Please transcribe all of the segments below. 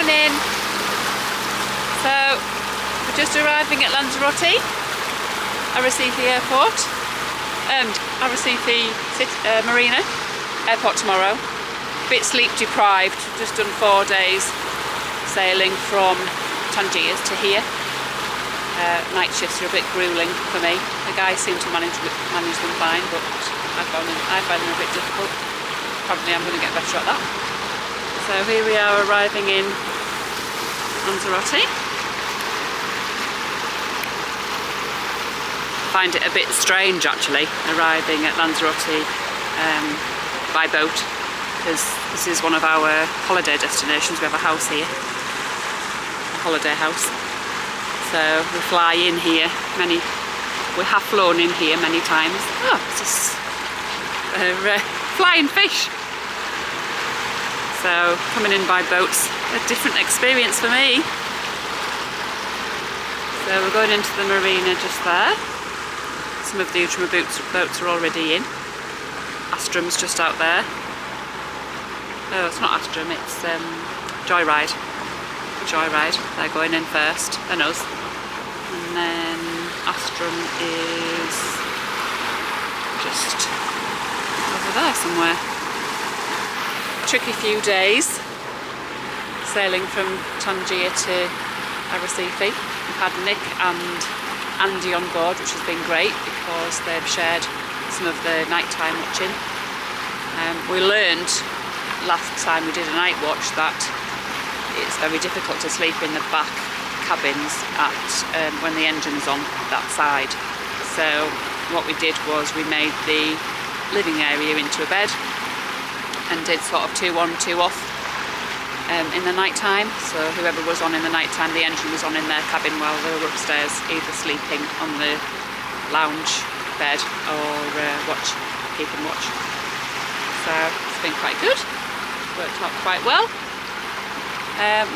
Morning. So we're just arriving at Lanzarote, Arrecife Airport, Arrecife Marina Airport tomorrow. A bit sleep deprived, just done 4 days sailing from Tangier to here. Night shifts are a bit gruelling for me. The guys seem to manage them fine, but I find them a bit difficult. Probably I'm going to get better at that. So here we are arriving in Lanzarote. I find it a bit strange actually arriving at Lanzarote by boat, because this is one of our holiday destinations. We have a house here, a holiday house. So we fly in here we have flown in here many times. Oh, it's just flying fish. So coming in by boat's a different experience for me. So we're going into the marina just there. Some of the Outremer boats are already in. Astrum's just out there. Oh, it's not Astrum, it's Joyride. Joyride, they're going in first, then us. And then Astrum is just over there somewhere. Tricky few days sailing from Tangier to Arrecife. We've had Nick and Andy on board, which has been great because they've shared some of the nighttime watching. We learned last time we did a night watch that it's very difficult to sleep in the back cabins when the engine's on that side. So what we did was we made the living area into a bed and did sort of 2 on, 2 off in the night time. So whoever was on in the night time, the engine was on in their cabin while they were upstairs, either sleeping on the lounge bed or keeping watch. So it's been quite good, worked out quite well.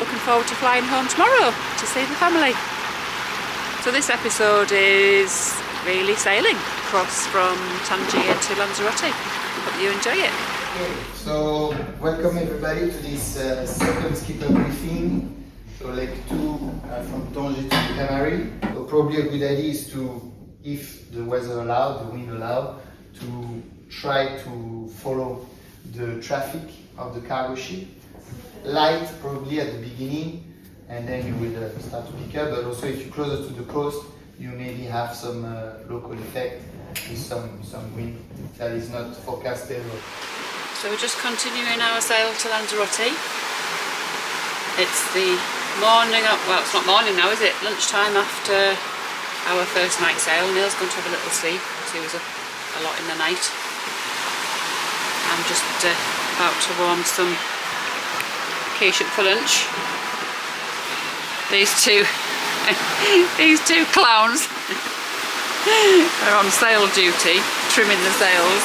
Looking forward to flying home tomorrow to see the family. So this episode is really sailing across from Tangier to Lanzarote. Hope you enjoy it. Okay, so welcome everybody to this second skipper briefing. So leg 2 from Tangier to Canary. So probably a good idea is to, if the weather allowed, the wind allowed, to try to follow the traffic of the cargo ship. Light probably at the beginning, and then you will start to pick up, but also if you're closer to the coast, you maybe have some local effect with some wind that is not forecasted. So we're just continuing our sail to Lanzarote. It's the morning, well it's not morning now, is it? Lunchtime after our first night sail. Neal's going to have a little sleep because he was up a lot in the night. I'm just about to warm some quiche for lunch. These two clowns are on sail duty, trimming the sails.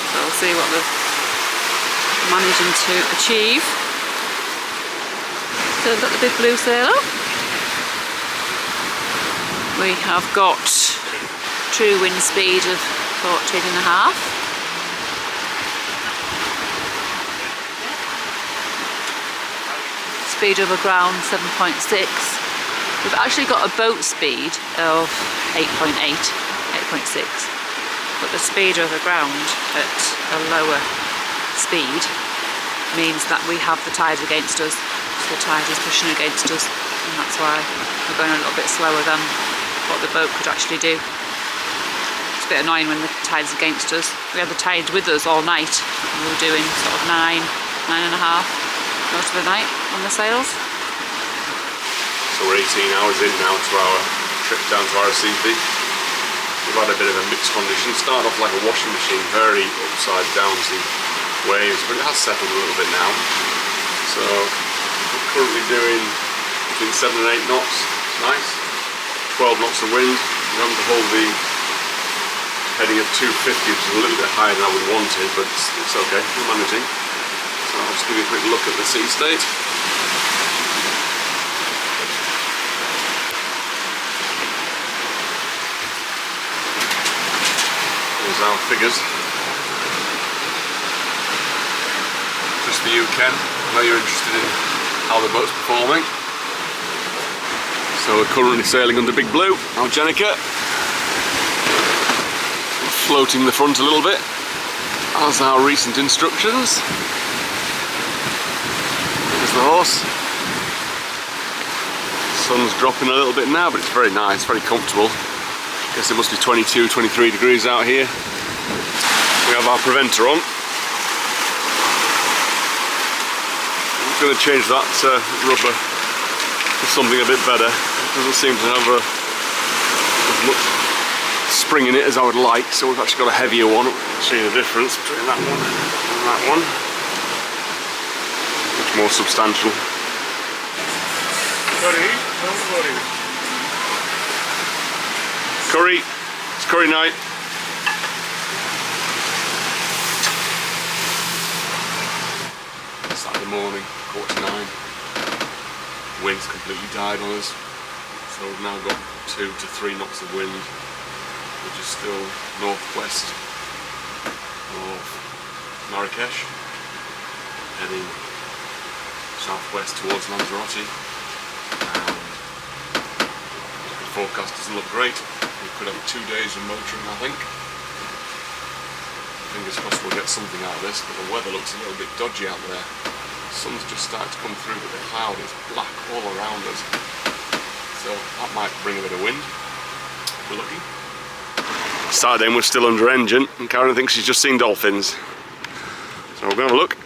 So we'll see what they're managing to achieve. So we've got the big blue sail up. We have got true wind speed of 14.5. Speed over ground 7.6. We've actually got a boat speed of 8.8, 8.6, but the speed over ground at a lower speed means that we have the tide against us. So the tide is pushing against us, and that's why we're going a little bit slower than what the boat could actually do. It's a bit annoying when the tide's against us. We had the tide with us all night, and we were doing sort of 9.5 most of the night on the sails. So we're 18 hours in now to our trip down to Arrecife. We've had a bit of a mixed condition. Started off like a washing machine, very upside down waves, but it has settled a little bit now. So we're currently doing between 7 and 8 knots. It's nice. 12 knots of wind. We're having to hold the heading of 250, which is a little bit higher than I would wanted, but it's okay. We're managing. So I'll just give you a quick look at the sea state. Here's our figures. Just for you, Ken. I know you're interested in how the boat's performing. So we're currently sailing under Big Blue, Algenica. Floating the front a little bit, as our recent instructions. There's the horse. Sun's dropping a little bit now, but it's very nice, very comfortable. Guess it must be 22, 23 degrees out here. We have our preventer on. I'm going to change that rubber to something a bit better. It doesn't seem to have as much spring in it as I would like, so we've actually got a heavier one. See the difference between that one and that one. Much more substantial. Curry, it's curry night. Saturday morning, 9:15. Wind's completely died on us, so we've now got 2 to 3 knots of wind, which is still northwest of Marrakesh, heading southwest towards Lanzarote. The forecast doesn't look great. We could have 2 days of motoring, I think. Fingers crossed we'll get something out of this, but the weather looks a little bit dodgy out there. The sun's just starting to come through, but the cloud is black all around us. So that might bring a bit of wind. We're lucky. Saturday and we're still under engine, and Karen thinks she's just seen dolphins. So we're going to have a look.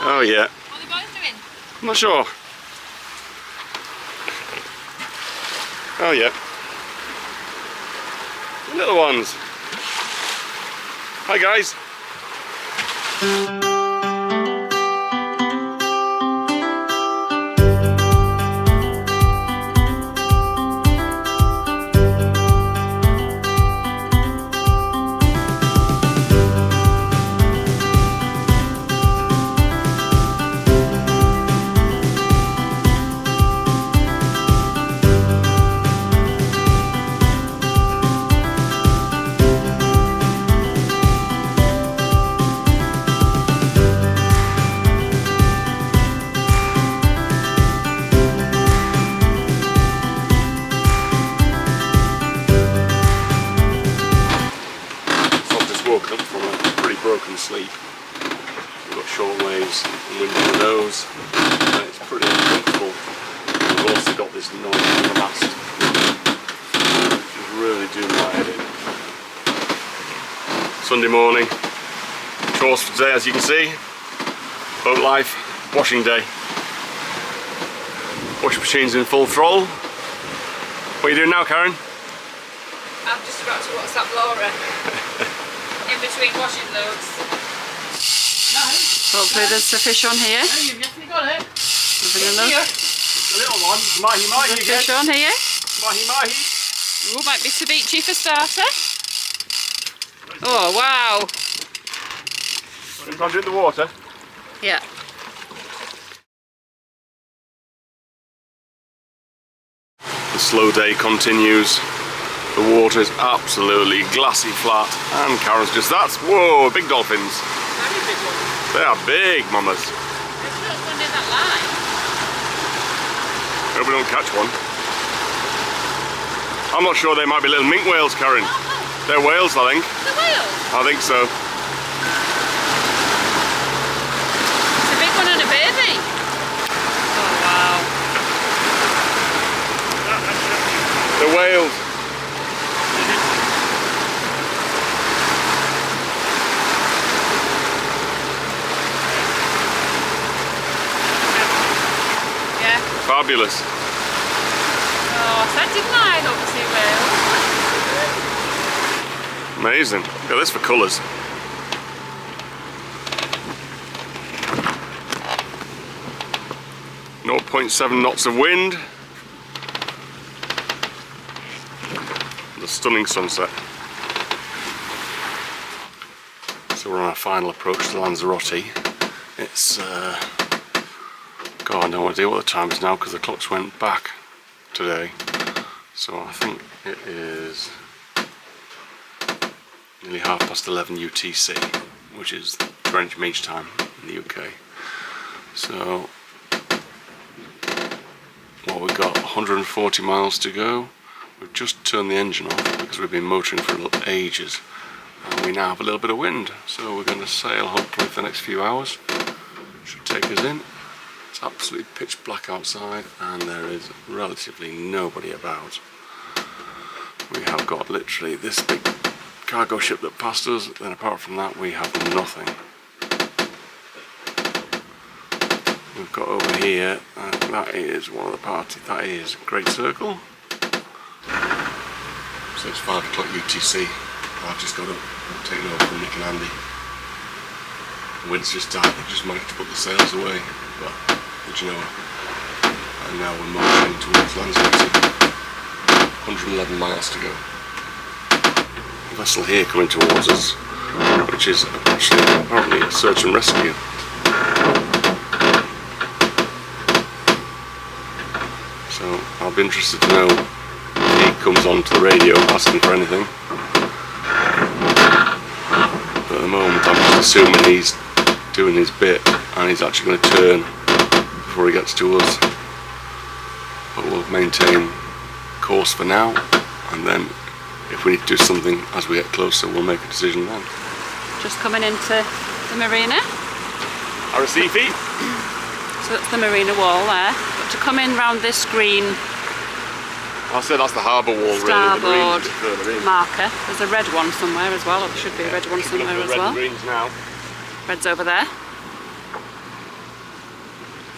Oh yeah. What are the boys doing? I'm not sure. Oh yeah. Little ones. Hi guys. Sleep. We've got short waves and wind in the nose, and it's pretty uncomfortable. We've also got this noise on the mast, which is really doing my head in. Sunday morning, chores for today, as you can see. Boat life, washing day. Wash machine's in full throttle. What are you doing now, Karen? I'm just about to WhatsApp Laura. In between washing loads. Hopefully there's a fish on here. No, you've definitely got it. Having a look. A little one. Mahi There's a fish on here. Mahi. Ooh, might be ceviche for starter. Oh wow. Want to plunge it in the water? Yeah. The slow day continues. The water is absolutely glassy flat, and Karen's just, whoa, big dolphins. Very big one. They are big, mamas. There's not one in that line. Hope we don't catch one. I'm not sure, they might be little minke whales, Karen. They're whales, I think. The whale? I think so. It's a big one and a baby. Oh wow. The whales. Yeah. Fabulous. Oh, I said didn't I? Hope to see whales. Amazing. Look at this for colours. .7 knots of wind. The stunning sunset. So we're on our final approach to Lanzarote. It's God, no idea what the time is now because the clocks went back today. So I think it is nearly 11:30 UTC, which is Greenwich Mean Time in the UK. So Well, we've got 140 miles to go. We've just turned the engine off because we've been motoring for ages. And we now have a little bit of wind, so we're going to sail hopefully for the next few hours. Should take us in. It's absolutely pitch black outside and there is relatively nobody about. We have got literally this big cargo ship that passed us, then apart from that we have nothing. We've got over here, that is one of the parties, that is Great Circle. So it's 5 o'clock UTC. I've just got up and taken over from Nick and Andy. The wind's just died, they've just managed to put the sails away. Well, would you know it? And now we're marching towards Lanzarote. 111 miles to go. A vessel here coming towards us, which is actually apparently a search and rescue. So I'll be interested to know if he comes onto the radio asking for anything. But at the moment I'm just assuming he's doing his bit and he's actually going to turn before he gets to us. But we'll maintain course for now, and then if we need to do something as we get closer we'll make a decision then. Just coming into the marina. Odyssey. So that's the marina wall there. But to come in round this green I'll say that's the harbour wall starboard really, marker. There's a red one somewhere as well, or there should be a red one somewhere as well. Green's now. Red's over there.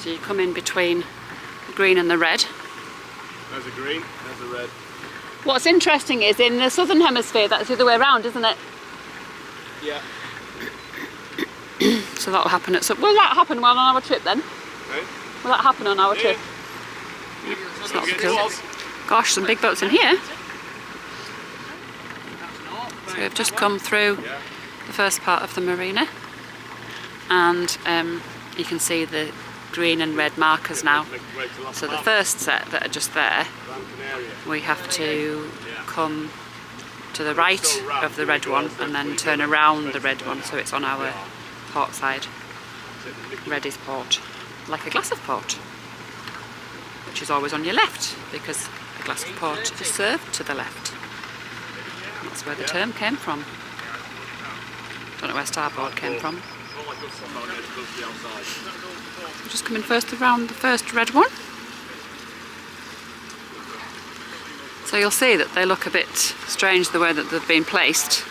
So you come in between the green and the red. There's a green, there's a red. What's interesting is in the southern hemisphere that's the other way around, isn't it? Yeah. So that'll happen at will that happen while on our trip then? Okay. Will that happen on our trip? It's not so cool. Gosh, some big boats in here. So we've just come through the first part of the marina, and you can see the green and red markers now. So the first set that are just there, we have to come to the right of the red one and then turn around the red one so it's on our port side. Red is port, like a glass of port, which is always on your left because a glass of port is served to the left. That's where the term came from. Don't know where starboard came from. We're just coming first around the first red one. So you'll see that they look a bit strange the way that they've been placed,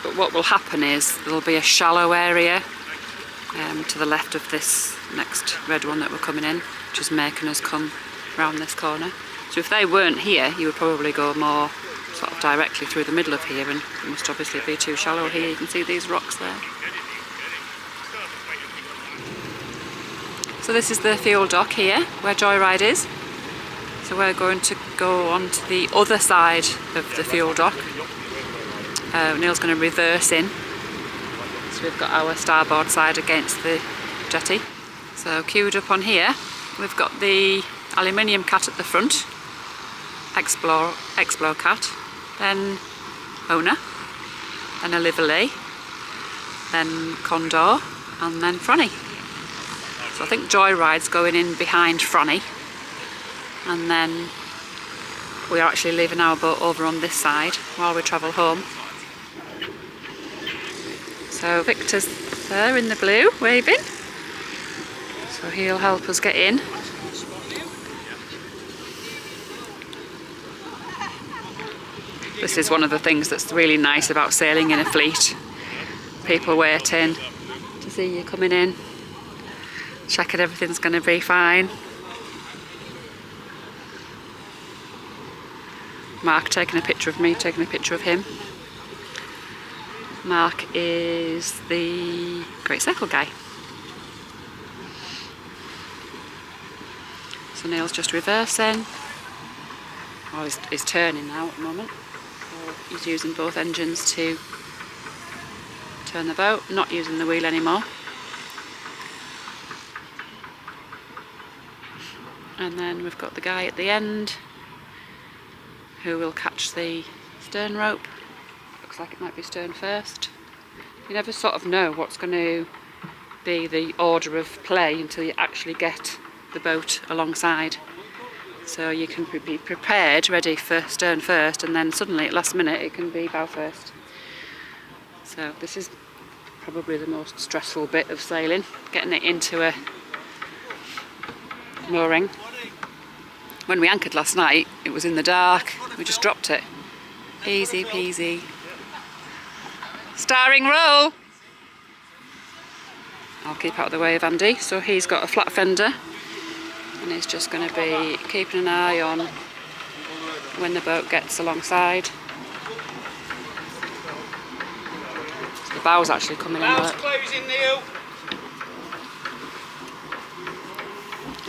but what will happen is there'll be a shallow area to the left of this next red one that we're coming in, which is making us come round this corner. So if they weren't here, you would probably go more sort of directly through the middle of here, and it must obviously be too shallow here. You can see these rocks there. So this is the fuel dock here, where Joyride is. So we're going to go on to the other side of the fuel dock. Neal's going to reverse in. So we've got our starboard side against the jetty. So queued up on here, we've got the aluminium cat at the front, Explore cat, then Owner, then a Liverley, then Condor, and then Franny. So I think Joyride's going in behind Franny, and then we are actually leaving our boat over on this side while we travel home. So Victor's there in the blue, waving, so he'll help us get in. This is one of the things that's really nice about sailing in a fleet. People waiting to see you coming in, checking everything's going to be fine. Mark taking a picture of me, taking a picture of him. Mark is the Great Circle guy. So Neal's just reversing. Oh, he's turning now at the moment. So he's using both engines to turn the boat, not using the wheel anymore. And then we've got the guy at the end who will catch the stern rope. Looks like it might be stern first. You never sort of know what's going to be the order of play until you actually get the boat alongside. So you can be prepared, ready for stern first, and then suddenly at last minute it can be bow first. So this is probably the most stressful bit of sailing, getting it into a mooring. When we anchored last night, it was in the dark, we just dropped it. Easy peasy. Starring role! I'll keep out of the way of Andy. So he's got a flat fender and he's just going to be keeping an eye on when the boat gets alongside. So the bow's actually coming in. Bow's closing, Neal.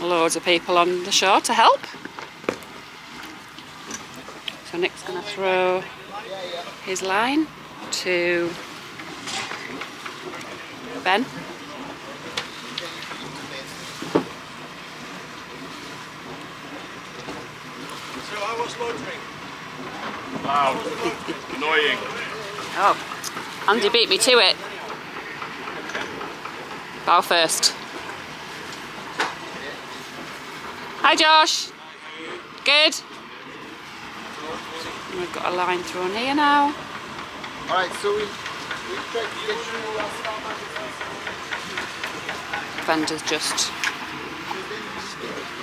Loads of people on the shore to help. So Nick's going to throw his line to Ben. So I was motoring. Loud. Annoying. Oh, Andy beat me to it. Bow first. Hi Josh. Good. And we've got a line thrown here now. Alright, so we try to get through. Fender's just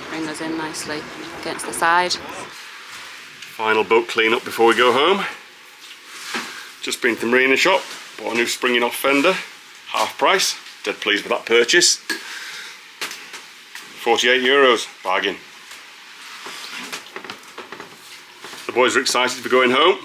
bring us in nicely against the side. Final boat clean up before we go home. Just been to the marina shop, bought a new springing off fender, half price. Dead pleased with that purchase. 48 euros, bargain. The boys are excited to be going home.